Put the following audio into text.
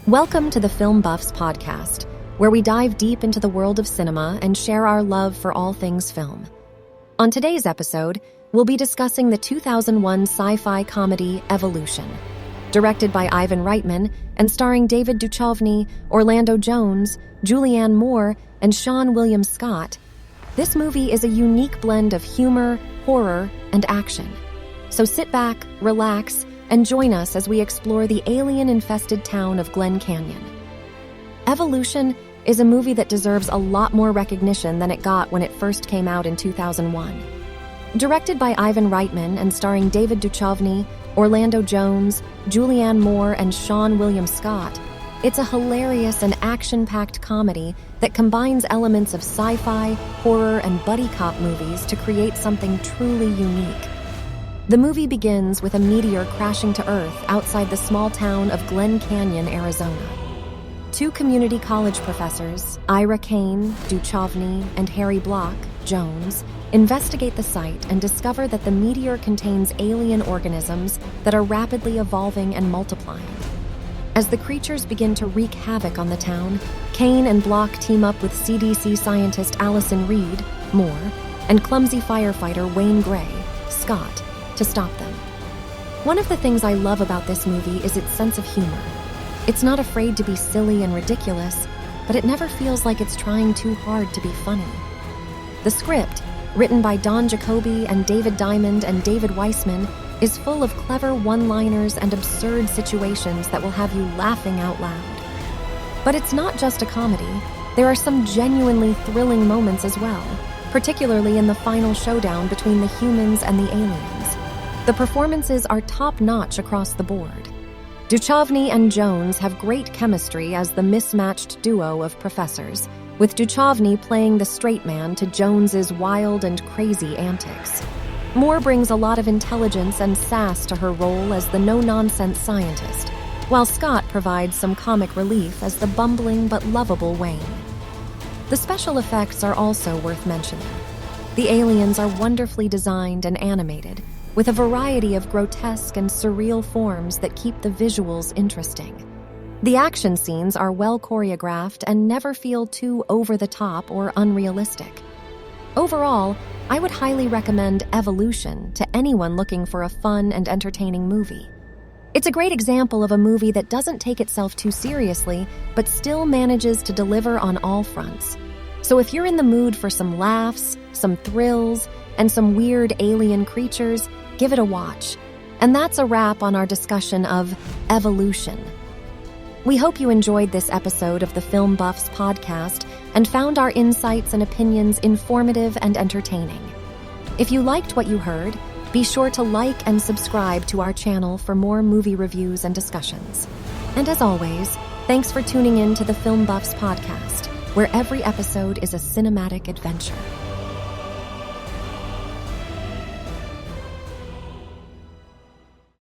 Welcome to the Film Buffs podcast, where we dive deep into the world of cinema and share our love for all things film. On today's episode, we'll be discussing the 2001 sci-fi comedy Evolution. Directed by Ivan Reitman and starring David Duchovny, Orlando Jones, Julianne Moore, and Seann William Scott, this movie is a unique blend of humor, horror, and action. So sit back, relax, and join us as we explore the alien-infested town of Glen Canyon. Evolution is a movie that deserves a lot more recognition than it got when it first came out in 2001. Directed by Ivan Reitman and starring David Duchovny, Orlando Jones, Julianne Moore, and Seann William Scott, it's a hilarious and action-packed comedy that combines elements of sci-fi, horror, and buddy cop movies to create something truly unique. The movie begins with a meteor crashing to Earth outside the small town of Glen Canyon, Arizona. Two community college professors, Ira Kane, Duchovny, and Harry Block, Jones, investigate the site and discover that the meteor contains alien organisms that are rapidly evolving and multiplying. As the creatures begin to wreak havoc on the town, Kane and Block team up with CDC scientist Allison Reed, Moore, and clumsy firefighter Wayne Gray, Scott, to stop them. One of the things I love about this movie is its sense of humor. It's not afraid to be silly and ridiculous, but it never feels like it's trying too hard to be funny. The script, written by Don Jacoby and David Diamond and David Weissman, is full of clever one-liners and absurd situations that will have you laughing out loud. But it's not just a comedy. There are some genuinely thrilling moments as well, particularly in the final showdown between the humans and the aliens. The performances are top-notch across the board. Duchovny and Jones have great chemistry as the mismatched duo of professors, with Duchovny playing the straight man to Jones's wild and crazy antics. Moore brings a lot of intelligence and sass to her role as the no-nonsense scientist, while Scott provides some comic relief as the bumbling but lovable Wayne. The special effects are also worth mentioning. The aliens are wonderfully designed and animated, with a variety of grotesque and surreal forms that keep the visuals interesting. The action scenes are well choreographed and never feel too over-the-top or unrealistic. Overall, I would highly recommend Evolution to anyone looking for a fun and entertaining movie. It's a great example of a movie that doesn't take itself too seriously, but still manages to deliver on all fronts. So if you're in the mood for some laughs, some thrills, and some weird alien creatures, give it a watch. And that's a wrap on our discussion of Evolution. We hope you enjoyed this episode of the Film Buffs podcast and found our insights and opinions informative and entertaining. If you liked what you heard, be sure to like and subscribe to our channel for more movie reviews and discussions. And as always, thanks for tuning in to the Film Buffs podcast, where every episode is a cinematic adventure.